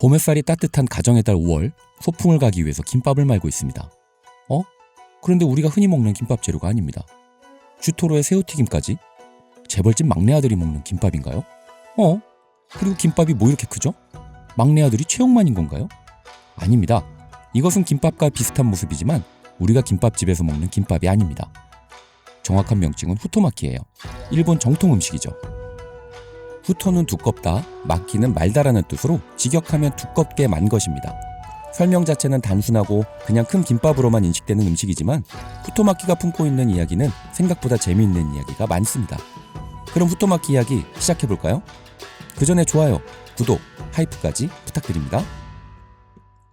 봄햇살이 따뜻한 가정의 달 5월, 소풍을 가기 위해서 김밥을 말고 있습니다. 그런데 우리가 흔히 먹는 김밥 재료가 아닙니다. 주토로의 새우튀김까지? 재벌집 막내 아들이 먹는 김밥인가요? 그리고 김밥이 뭐 이렇게 크죠? 막내 아들이 최영만인 건가요? 아닙니다. 이것은 김밥과 비슷한 모습이지만 우리가 김밥집에서 먹는 김밥이 아닙니다. 정확한 명칭은 후토마키예요. 일본 정통 음식이죠. 후토는 두껍다, 마키는 말다라는 뜻으로 직역하면 두껍게 만 것입니다. 설명 자체는 단순하고 그냥 큰 김밥으로만 인식되는 음식이지만 후토마키가 품고 있는 이야기는 생각보다 재미있는 이야기가 많습니다. 그럼 후토마키 이야기 시작해볼까요? 그 전에 좋아요, 구독, 하이프까지 부탁드립니다.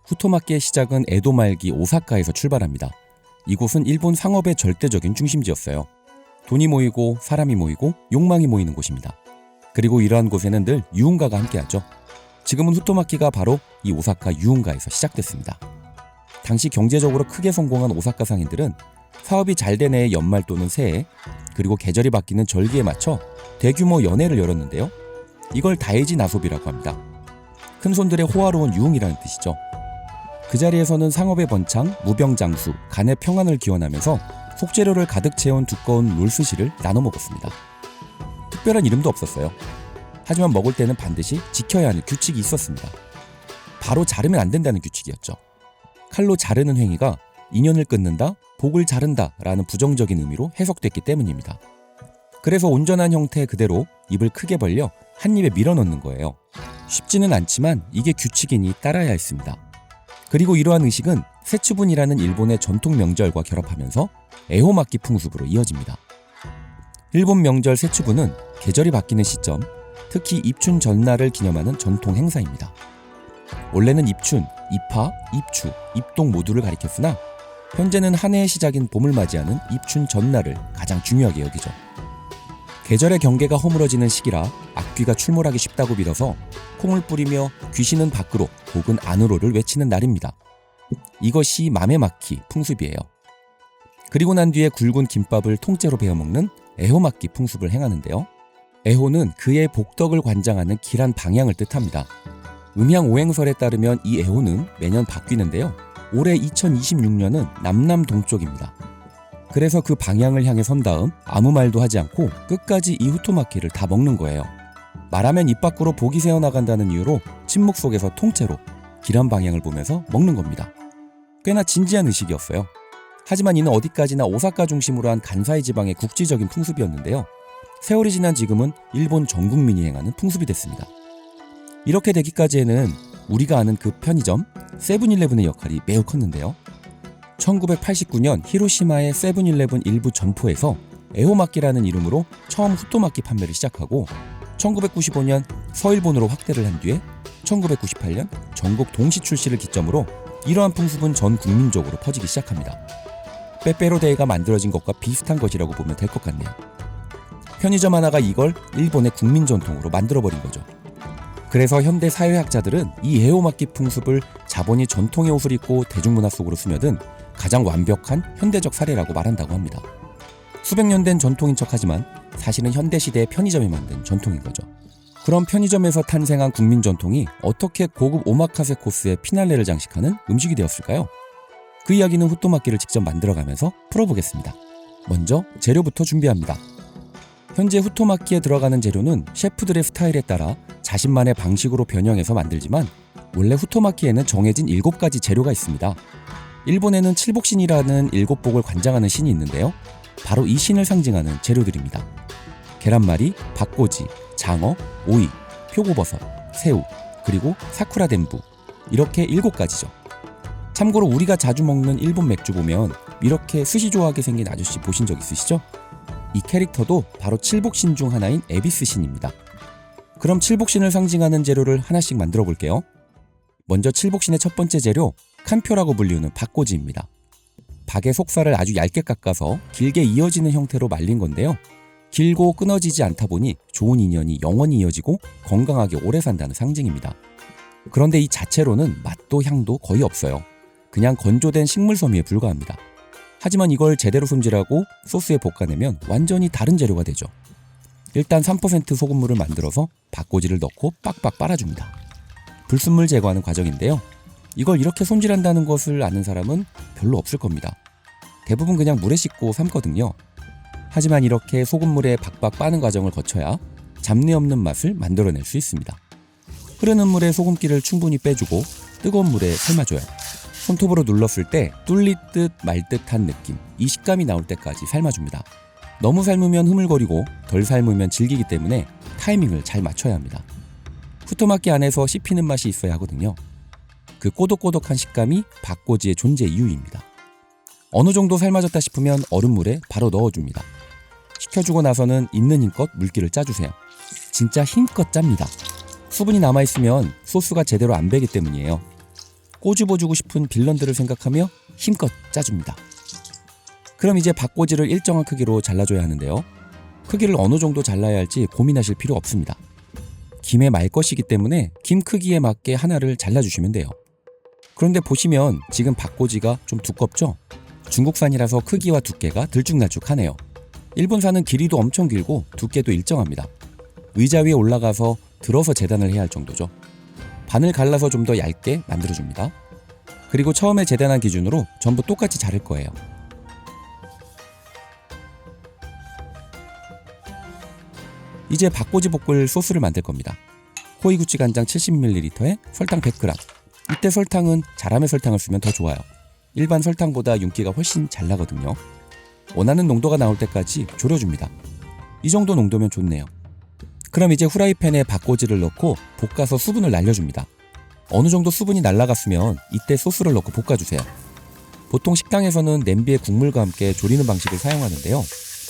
후토마키의 시작은 에도 말기 오사카에서 출발합니다. 이곳은 일본 상업의 절대적인 중심지였어요. 돈이 모이고 사람이 모이고 욕망이 모이는 곳입니다. 그리고 이러한 곳에는 늘 유흥가가 함께하죠. 지금은 후토마키가 바로 이 오사카 유흥가에서 시작됐습니다. 당시 경제적으로 크게 성공한 오사카 상인들은 사업이 잘 된 해의 연말 또는 새해, 그리고 계절이 바뀌는 절기에 맞춰 대규모 연회를 열었는데요. 이걸 다이지 나소비라고 합니다. 큰손들의 호화로운 유흥이라는 뜻이죠. 그 자리에서는 상업의 번창, 무병장수, 간의 평안을 기원하면서 속재료를 가득 채운 두꺼운 롤스시를 나눠 먹었습니다. 특별한 이름도 없었어요. 하지만 먹을 때는 반드시 지켜야 하는 규칙이 있었습니다. 바로 자르면 안 된다는 규칙이었죠. 칼로 자르는 행위가 인연을 끊는다, 복을 자른다 라는 부정적인 의미로 해석됐기 때문입니다. 그래서 온전한 형태 그대로 입을 크게 벌려 한 입에 밀어넣는 거예요. 쉽지는 않지만 이게 규칙이니 따라야 했습니다. 그리고 이러한 의식은 세츠분이라는 일본의 전통 명절과 결합하면서 에호마키 풍습으로 이어집니다. 일본 명절 세츠분은 계절이 바뀌는 시점, 특히 입춘 전날을 기념하는 전통 행사입니다. 원래는 입춘, 입하, 입추, 입동 모두를 가리켰으나 현재는 한 해의 시작인 봄을 맞이하는 입춘 전날을 가장 중요하게 여기죠. 계절의 경계가 허물어지는 시기라 악귀가 출몰하기 쉽다고 믿어서 콩을 뿌리며 귀신은 밖으로 복은 안으로를 외치는 날입니다. 이것이 마메마키 풍습이에요. 그리고 난 뒤에 굵은 김밥을 통째로 베어 먹는 에호마키 풍습을 행하는데요. 에호는 그의 복덕을 관장하는 길한 방향을 뜻합니다. 음향오행설에 따르면 이 에호는 매년 바뀌는데요. 올해 2026년은 남남동쪽입니다. 그래서 그 방향을 향해 선 다음 아무 말도 하지 않고 끝까지 이 후토마키를 다 먹는 거예요. 말하면 입 밖으로 복이 새어나간다는 이유로 침묵 속에서 통째로 길한 방향을 보면서 먹는 겁니다. 꽤나 진지한 의식이었어요. 하지만 이는 어디까지나 오사카 중심으로 한 간사이 지방의 국지적인 풍습이었는데요. 세월이 지난 지금은 일본 전 국민이 행하는 풍습이 됐습니다. 이렇게 되기까지에는 우리가 아는 그 편의점 세븐일레븐의 역할이 매우 컸는데요. 1989년 히로시마의 세븐일레븐 일부 점포에서 에호마키라는 이름으로 처음 후토마키 판매를 시작하고 1995년 서일본으로 확대를 한 뒤에 1998년 전국 동시 출시를 기점으로 이러한 풍습은 전 국민적으로 퍼지기 시작합니다. 빼빼로데이가 만들어진 것과 비슷한 것이라고 보면 될 것 같네요. 편의점 하나가 이걸 일본의 국민 전통으로 만들어버린 거죠. 그래서 현대 사회학자들은 이 에호마키 풍습을 자본이 전통의 옷을 입고 대중문화 속으로 스며든 가장 완벽한 현대적 사례라고 말한다고 합니다. 수백 년 된 전통인 척하지만 사실은 현대시대의 편의점이 만든 전통인 거죠. 그럼 편의점에서 탄생한 국민 전통이 어떻게 고급 오마카세 코스의 피날레를 장식하는 음식이 되었을까요? 그 이야기는 후토마키를 직접 만들어가면서 풀어보겠습니다. 먼저 재료부터 준비합니다. 현재 후토마키에 들어가는 재료는 셰프들의 스타일에 따라 자신만의 방식으로 변형해서 만들지만 원래 후토마키에는 정해진 7가지 재료가 있습니다. 일본에는 칠복신이라는 7복을 관장하는 신이 있는데요. 바로 이 신을 상징하는 재료들입니다. 계란말이, 박꼬지, 장어, 오이, 표고버섯, 새우, 그리고 사쿠라 덴부, 이렇게 7가지죠. 참고로 우리가 자주 먹는 일본 맥주 보면 이렇게 스시 좋아하게 생긴 아저씨 보신 적 있으시죠? 이 캐릭터도 바로 칠복신 중 하나인 에비스 신입니다. 그럼 칠복신을 상징하는 재료를 하나씩 만들어 볼게요. 먼저 칠복신의 첫 번째 재료, 칸표라고 불리우는 박꼬지입니다. 박의 속살을 아주 얇게 깎아서 길게 이어지는 형태로 말린 건데요. 길고 끊어지지 않다 보니 좋은 인연이 영원히 이어지고 건강하게 오래 산다는 상징입니다. 그런데 이 자체로는 맛도 향도 거의 없어요. 그냥 건조된 식물 섬유에 불과합니다. 하지만 이걸 제대로 손질하고 소스에 볶아내면 완전히 다른 재료가 되죠. 일단 3% 소금물을 만들어서 박꼬지를 넣고 빡빡 빨아줍니다. 불순물 제거하는 과정인데요. 이걸 이렇게 손질한다는 것을 아는 사람은 별로 없을 겁니다. 대부분 그냥 물에 씻고 삶거든요. 하지만 이렇게 소금물에 박박 빠는 과정을 거쳐야 잡내 없는 맛을 만들어낼 수 있습니다. 흐르는 물에 소금기를 충분히 빼주고 뜨거운 물에 삶아줘요. 손톱으로 눌렀을 때 뚫릴 듯 말 듯한 느낌, 이 식감이 나올 때까지 삶아줍니다. 너무 삶으면 흐물거리고 덜 삶으면 질기기 때문에 타이밍을 잘 맞춰야 합니다. 후토마키 안에서 씹히는 맛이 있어야 하거든요. 그 꼬독꼬독한 식감이 박꼬지의 존재 이유입니다. 어느 정도 삶아졌다 싶으면 얼음물에 바로 넣어줍니다. 식혀주고 나서는 있는 힘껏 물기를 짜주세요. 진짜 힘껏 짭니다. 수분이 남아있으면 소스가 제대로 안 배기 때문이에요. 꼬집어주고 싶은 빌런들을 생각하며 힘껏 짜줍니다. 그럼 이제 박꼬지를 일정한 크기로 잘라줘야 하는데요. 크기를 어느 정도 잘라야 할지 고민하실 필요 없습니다. 김에 말 것이기 때문에 김 크기에 맞게 하나를 잘라주시면 돼요. 그런데 보시면 지금 박꼬지가 좀 두껍죠? 중국산이라서 크기와 두께가 들쭉날쭉하네요. 일본산은 길이도 엄청 길고 두께도 일정합니다. 의자 위에 올라가서 들어서 재단을 해야 할 정도죠. 반을 갈라서 좀 더 얇게 만들어줍니다. 그리고 처음에 재단한 기준으로 전부 똑같이 자를 거예요. 이제 박꼬지 볶을 소스를 만들 겁니다. 호이구치 간장 70ml에 설탕 100g. 이때 설탕은 자람의 설탕을 쓰면 더 좋아요. 일반 설탕보다 윤기가 훨씬 잘 나거든요. 원하는 농도가 나올 때까지 졸여줍니다. 이 정도 농도면 좋네요. 그럼 이제 후라이팬에 박꼬지를 넣고 볶아서 수분을 날려줍니다. 어느 정도 수분이 날아갔으면 이때 소스를 넣고 볶아주세요. 보통 식당에서는 냄비에 국물과 함께 졸이는 방식을 사용하는데요.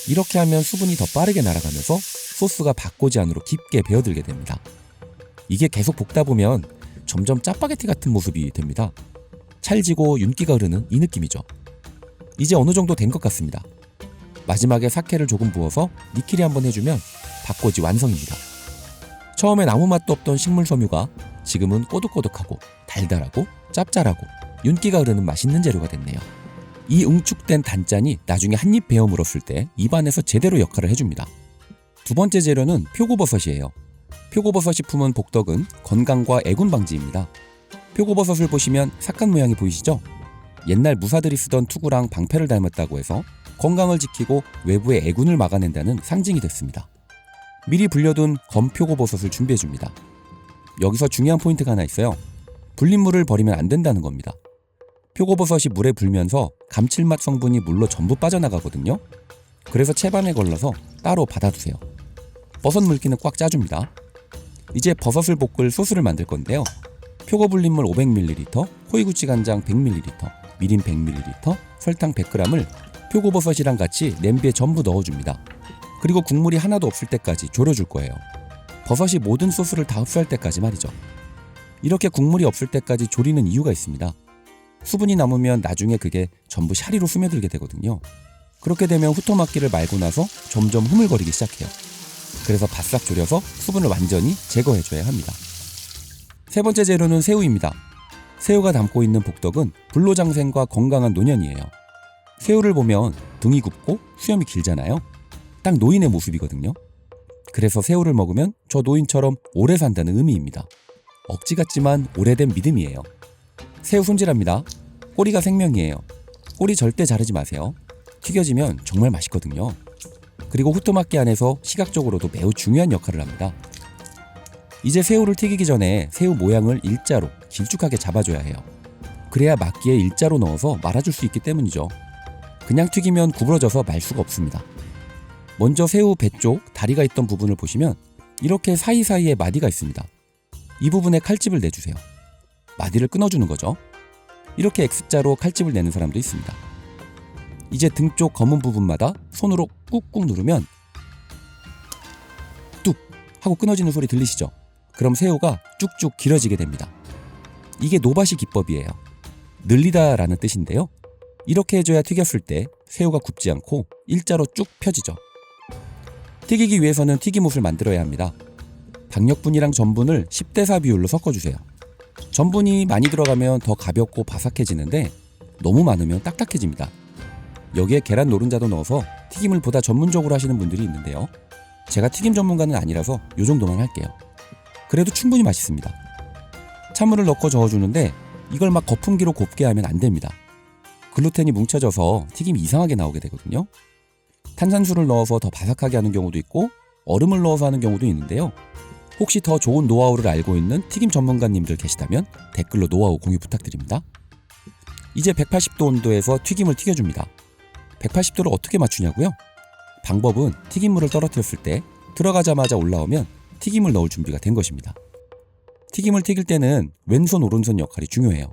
이렇게 하면 수분이 더 빠르게 날아가면서 소스가 박꼬지 안으로 깊게 배어들게 됩니다. 이게 계속 볶다 보면 점점 짜파게티 같은 모습이 됩니다. 찰지고 윤기가 흐르는 이 느낌이죠. 이제 어느 정도 된 것 같습니다. 마지막에 사케를 조금 부어서 니키리 한번 해주면 박꼬지 완성입니다. 처음엔 아무 맛도 없던 식물 섬유가 지금은 꼬득꼬득하고 달달하고 짭짤하고 윤기가 흐르는 맛있는 재료가 됐네요. 이 응축된 단짠이 나중에 한 입 베어 물었을 때 입안에서 제대로 역할을 해줍니다. 두 번째 재료는 표고버섯이에요. 표고버섯이 품은 복덕은 건강과 애군 방지입니다. 표고버섯을 보시면 사칸 모양이 보이시죠? 옛날 무사들이 쓰던 투구랑 방패를 닮았다고 해서 건강을 지키고 외부의 애군을 막아낸다는 상징이 됐습니다. 미리 불려둔 검표고버섯을 준비해줍니다. 여기서 중요한 포인트가 하나 있어요. 불린 물을 버리면 안 된다는 겁니다. 표고버섯이 물에 불면서 감칠맛 성분이 물로 전부 빠져나가거든요. 그래서 채반에 걸러서 따로 받아두세요. 버섯 물기는 꽉 짜줍니다. 이제 버섯을 볶을 소스를 만들 건데요. 표고 불린 물 500ml, 호이구치 간장 100ml, 미림 100ml, 설탕 100g을 표고버섯이랑 같이 냄비에 전부 넣어줍니다. 그리고 국물이 하나도 없을 때까지 졸여줄 거예요. 버섯이 모든 소스를 다 흡수할 때까지 말이죠. 이렇게 국물이 없을 때까지 졸이는 이유가 있습니다. 수분이 남으면 나중에 그게 전부 샤리로 스며들게 되거든요. 그렇게 되면 후토마키를 말고 나서 점점 흐물거리기 시작해요. 그래서 바싹 졸여서 수분을 완전히 제거해줘야 합니다. 세 번째 재료는 새우입니다. 새우가 담고 있는 복덕은 불로장생과 건강한 노년이에요. 새우를 보면 등이 굽고 수염이 길잖아요. 딱 노인의 모습이거든요. 그래서 새우를 먹으면 저 노인처럼 오래 산다는 의미입니다. 억지 같지만 오래된 믿음이에요. 새우 손질합니다. 꼬리가 생명이에요. 꼬리 절대 자르지 마세요. 튀겨지면 정말 맛있거든요. 그리고 후토마키 안에서 시각적으로도 매우 중요한 역할을 합니다. 이제 새우를 튀기기 전에 새우 모양을 일자로 길쭉하게 잡아줘야 해요. 그래야 막기에 일자로 넣어서 말아줄 수 있기 때문이죠. 그냥 튀기면 구부러져서 말 수가 없습니다. 먼저 새우 배 쪽 다리가 있던 부분을 보시면 이렇게 사이사이에 마디가 있습니다. 이 부분에 칼집을 내주세요. 마디를 끊어주는 거죠. 이렇게 X자로 칼집을 내는 사람도 있습니다. 이제 등 쪽 검은 부분마다 손으로 꾹꾹 누르면 뚝 하고 끊어지는 소리 들리시죠? 그럼 새우가 쭉쭉 길어지게 됩니다. 이게 노바시 기법이에요. 늘리다 라는 뜻인데요. 이렇게 해줘야 튀겼을 때 새우가 굽지 않고 일자로 쭉 펴지죠. 튀기기 위해서는 튀김옷을 만들어야 합니다. 박력분이랑 전분을 10대4 비율로 섞어주세요. 전분이 많이 들어가면 더 가볍고 바삭해지는데 너무 많으면 딱딱해집니다. 여기에 계란 노른자도 넣어서 튀김을 보다 전문적으로 하시는 분들이 있는데요. 제가 튀김 전문가는 아니라서 이 정도만 할게요. 그래도 충분히 맛있습니다. 찬물을 넣고 저어주는데 이걸 막 거품기로 곱게 하면 안 됩니다. 글루텐이 뭉쳐져서 튀김이 이상하게 나오게 되거든요. 탄산수를 넣어서 더 바삭하게 하는 경우도 있고 얼음을 넣어서 하는 경우도 있는데요. 혹시 더 좋은 노하우를 알고 있는 튀김 전문가님들 계시다면 댓글로 노하우 공유 부탁드립니다. 이제 180도 온도에서 튀김을 튀겨줍니다. 180도를 어떻게 맞추냐고요? 방법은 튀김물을 떨어뜨렸을 때 들어가자마자 올라오면 튀김을 넣을 준비가 된 것입니다. 튀김을 튀길 때는 왼손 오른손 역할이 중요해요.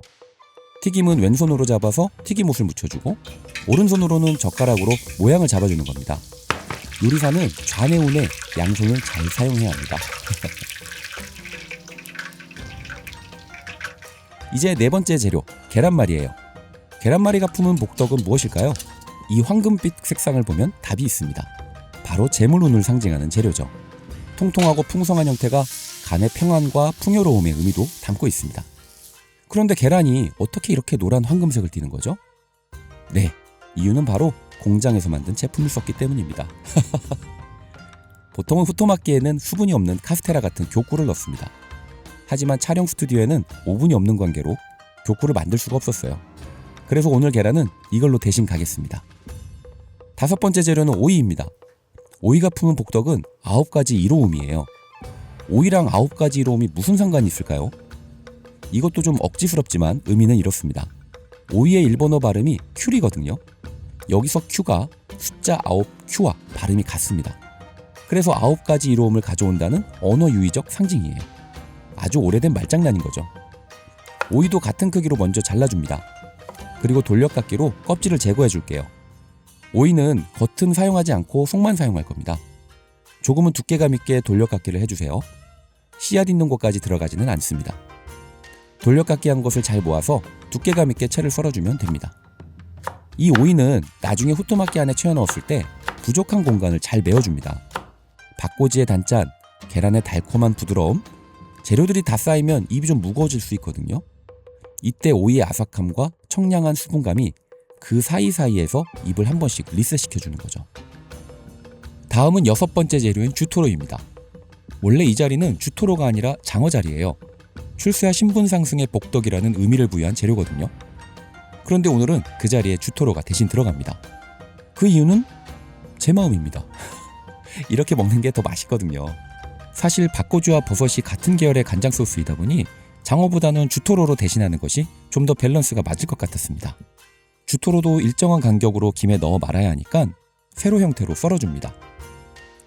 튀김은 왼손으로 잡아서 튀김옷을 묻혀주고 오른손으로는 젓가락으로 모양을 잡아주는 겁니다. 요리사는 좌뇌우뇌 양손을 잘 사용해야 합니다. 이제 네 번째 재료, 계란말이에요. 계란말이가 품은 복덕은 무엇일까요? 이 황금빛 색상을 보면 답이 있습니다. 바로 재물운을 상징하는 재료죠. 통통하고 풍성한 형태가 간의 평안과 풍요로움의 의미도 담고 있습니다. 그런데 계란이 어떻게 이렇게 노란 황금색을 띠는 거죠? 네, 이유는 바로 공장에서 만든 제품을 썼기 때문입니다. 보통은 후토마키에는 수분이 없는 카스테라 같은 교쿠를 넣습니다. 하지만 촬영 스튜디오에는 오븐이 없는 관계로 교쿠를 만들 수가 없었어요. 그래서 오늘 계란은 이걸로 대신 가겠습니다. 다섯 번째 재료는 오이입니다. 오이가 품은 복덕은 9가지 이로움이에요. 오이랑 9가지 이로움이 무슨 상관이 있을까요? 이것도 좀 억지스럽지만 의미는 이렇습니다. 오이의 일본어 발음이 큐리거든요. 여기서 큐가 숫자 9큐와 발음이 같습니다. 그래서 9가지 이로움을 가져온다는 언어 유희적 상징이에요. 아주 오래된 말장난인 거죠. 오이도 같은 크기로 먼저 잘라줍니다. 그리고 돌려깎기로 껍질을 제거해 줄게요. 오이는 겉은 사용하지 않고 속만 사용할 겁니다. 조금은 두께감 있게 돌려깎기를 해주세요. 씨앗 있는 곳까지 들어가지는 않습니다. 돌려깎기 한 것을 잘 모아서 두께감 있게 채를 썰어주면 됩니다. 이 오이는 나중에 후토마키 안에 채워 넣었을 때 부족한 공간을 잘 메워줍니다. 박고지의 단짠, 계란의 달콤한 부드러움, 재료들이 다 쌓이면 입이 좀 무거워질 수 있거든요. 이때 오이의 아삭함과 청량한 수분감이 그 사이사이에서 입을 한 번씩 리셋시켜주는 거죠. 다음은 여섯 번째 재료인 주토로입니다. 원래 이 자리는 주토로가 아니라 장어 자리예요. 출세와 신분 상승의 복덕이라는 의미를 부여한 재료거든요. 그런데 오늘은 그 자리에 주토로가 대신 들어갑니다. 그 이유는 제 마음입니다. 이렇게 먹는 게 더 맛있거든요. 사실 박고주와 버섯이 같은 계열의 간장 소스이다 보니 장어보다는 주토로로 대신하는 것이 좀 더 밸런스가 맞을 것 같았습니다. 주토로도 일정한 간격으로 김에 넣어 말아야 하니까 세로 형태로 썰어줍니다.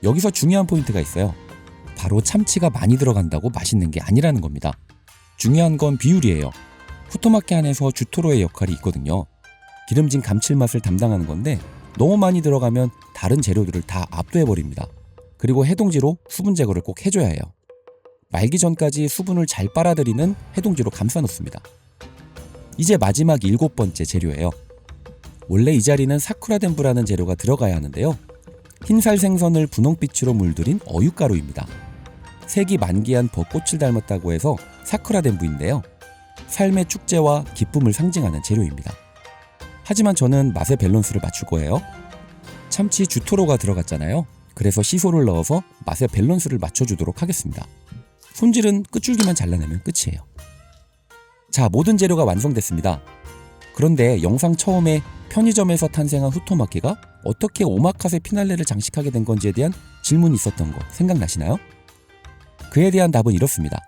여기서 중요한 포인트가 있어요. 바로 참치가 많이 들어간다고 맛있는 게 아니라는 겁니다. 중요한 건 비율이에요. 후토마키 안에서 주토로의 역할이 있거든요. 기름진 감칠맛을 담당하는 건데 너무 많이 들어가면 다른 재료들을 다 압도해버립니다. 그리고 해동지로 수분 제거를 꼭 해줘야 해요. 말기 전까지 수분을 잘 빨아들이는 해동지로 감싸놓습니다. 이제 마지막 7번째 재료예요. 원래 이 자리는 사쿠라덴부라는 재료가 들어가야 하는데요. 흰살 생선을 분홍빛으로 물들인 어유가루입니다. 색이 만개한 벚꽃을 닮았다고 해서 사쿠라덴부인데요. 삶의 축제와 기쁨을 상징하는 재료입니다. 하지만 저는 맛의 밸런스를 맞출 거예요. 참치 주토로가 들어갔잖아요. 그래서 시소를 넣어서 맛의 밸런스를 맞춰주도록 하겠습니다. 손질은 끝줄기만 잘라내면 끝이에요. 자, 모든 재료가 완성됐습니다. 그런데 영상 처음에 편의점에서 탄생한 후토마키가 어떻게 오마카세 피날레를 장식하게 된 건지에 대한 질문이 있었던 거 생각나시나요? 그에 대한 답은 이렇습니다.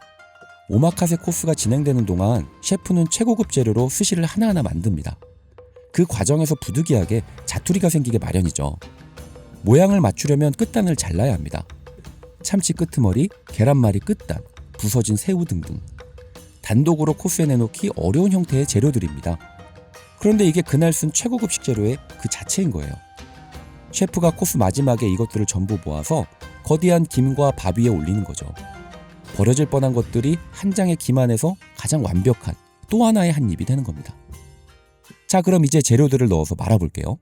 오마카세 코스가 진행되는 동안 셰프는 최고급 재료로 스시를 하나하나 만듭니다. 그 과정에서 부득이하게 자투리가 생기게 마련이죠. 모양을 맞추려면 끝단을 잘라야 합니다. 참치 끄트머리, 계란말이 끝단, 부서진 새우 등등. 단독으로 코스에 내놓기 어려운 형태의 재료들입니다. 그런데 이게 그날 쓴 최고급 식재료의 그 자체인 거예요. 셰프가 코스 마지막에 이것들을 전부 모아서 거대한 김과 밥 위에 올리는 거죠. 버려질 뻔한 것들이 한 장의 김 안에서 가장 완벽한 또 하나의 한 입이 되는 겁니다. 자, 그럼 이제 재료들을 넣어서 말아볼게요.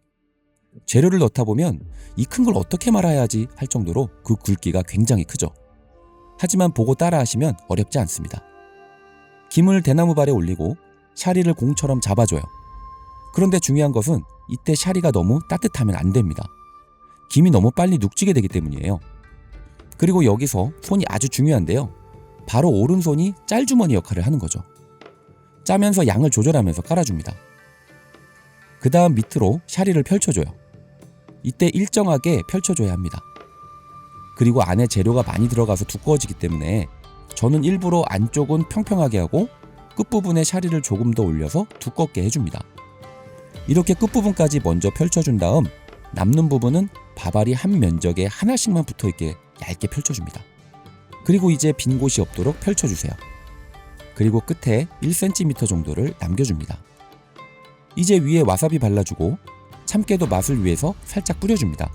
재료를 넣다 보면 이 큰 걸 어떻게 말아야 하지 할 정도로 그 굵기가 굉장히 크죠. 하지만 보고 따라 하시면 어렵지 않습니다. 김을 대나무발에 올리고 샤리를 공처럼 잡아줘요. 그런데 중요한 것은 이때 샤리가 너무 따뜻하면 안 됩니다. 김이 너무 빨리 눅지게 되기 때문이에요. 그리고 여기서 손이 아주 중요한데요. 바로 오른손이 짤주머니 역할을 하는 거죠. 짜면서 양을 조절하면서 깔아줍니다. 그 다음 밑으로 샤리를 펼쳐줘요. 이때 일정하게 펼쳐줘야 합니다. 그리고 안에 재료가 많이 들어가서 두꺼워지기 때문에 저는 일부러 안쪽은 평평하게 하고 끝부분에 샤리를 조금 더 올려서 두껍게 해줍니다. 이렇게 끝부분까지 먼저 펼쳐준 다음 남는 부분은 밥알이 한 면적에 하나씩만 붙어있게 얇게 펼쳐줍니다. 그리고 이제 빈 곳이 없도록 펼쳐주세요. 그리고 끝에 1cm 정도를 남겨줍니다. 이제 위에 와사비 발라주고 참깨도 맛을 위해서 살짝 뿌려줍니다.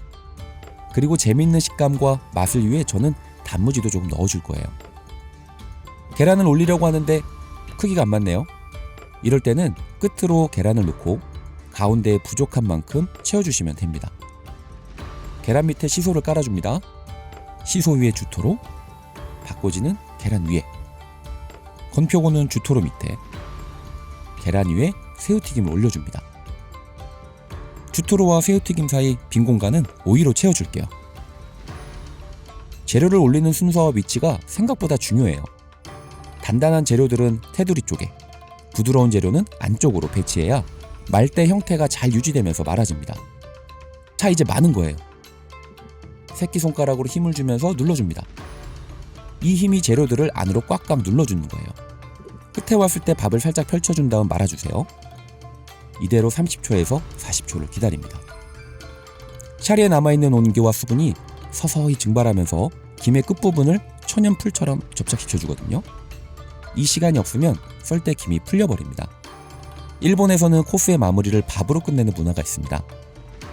그리고 재밌는 식감과 맛을 위해 저는 단무지도 조금 넣어줄 거예요. 계란을 올리려고 하는데 크기가 안 맞네요. 이럴 때는 끝으로 계란을 넣고 가운데에 부족한 만큼 채워주시면 됩니다. 계란 밑에 시소를 깔아줍니다. 시소 위에 주토로, 바꼬지는 계란 위에, 건표고는 주토로 밑에, 계란 위에 새우튀김을 올려줍니다. 주토로와 새우튀김 사이 빈 공간은 오이로 채워줄게요. 재료를 올리는 순서와 위치가 생각보다 중요해요. 단단한 재료들은 테두리 쪽에, 부드러운 재료는 안쪽으로 배치해야 말대 형태가 잘 유지되면서 말아집니다. 자, 이제 마는 거예요. 새끼손가락으로 힘을 주면서 눌러줍니다. 이 힘이 재료들을 안으로 꽉꽉 눌러주는 거예요. 끝에 왔을 때 밥을 살짝 펼쳐준 다음 말아주세요. 이대로 30초에서 40초를 기다립니다. 샤리에 남아있는 온기와 수분이 서서히 증발하면서 김의 끝부분을 천연풀처럼 접착시켜주거든요. 이 시간이 없으면 썰 때 김이 풀려버립니다. 일본에서는 코스의 마무리를 밥으로 끝내는 문화가 있습니다.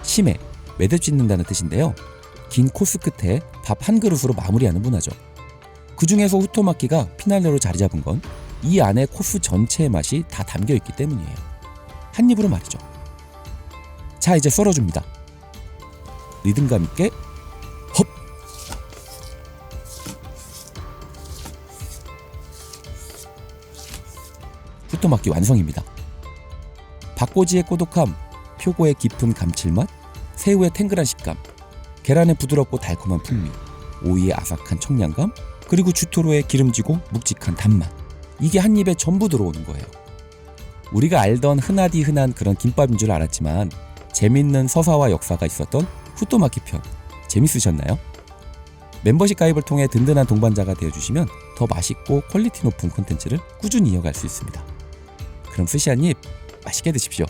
시메, 매듭 짓는다는 뜻인데요. 긴 코스 끝에 밥 한 그릇으로 마무리하는 문화죠. 그 중에서 후토마키가 피날레로 자리 잡은 건 이 안에 코스 전체의 맛이 다 담겨있기 때문이에요. 한 입으로 말이죠. 자, 이제 썰어줍니다. 리듬감 있게 헙! 후토마키 완성입니다. 바꼬지의 꼬독함, 표고의 깊은 감칠맛, 새우의 탱글한 식감, 계란의 부드럽고 달콤한 풍미, 오이의 아삭한 청량감, 그리고 주토로의 기름지고 묵직한 단맛. 이게 한 입에 전부 들어오는 거예요. 우리가 알던 흔하디 흔한 그런 김밥인 줄 알았지만 재밌는 서사와 역사가 있었던 후토마키 편 재밌으셨나요? 멤버십 가입을 통해 든든한 동반자가 되어주시면 더 맛있고 퀄리티 높은 콘텐츠를 꾸준히 이어갈 수 있습니다. 그럼 스시 한 입 맛있게 드십시오.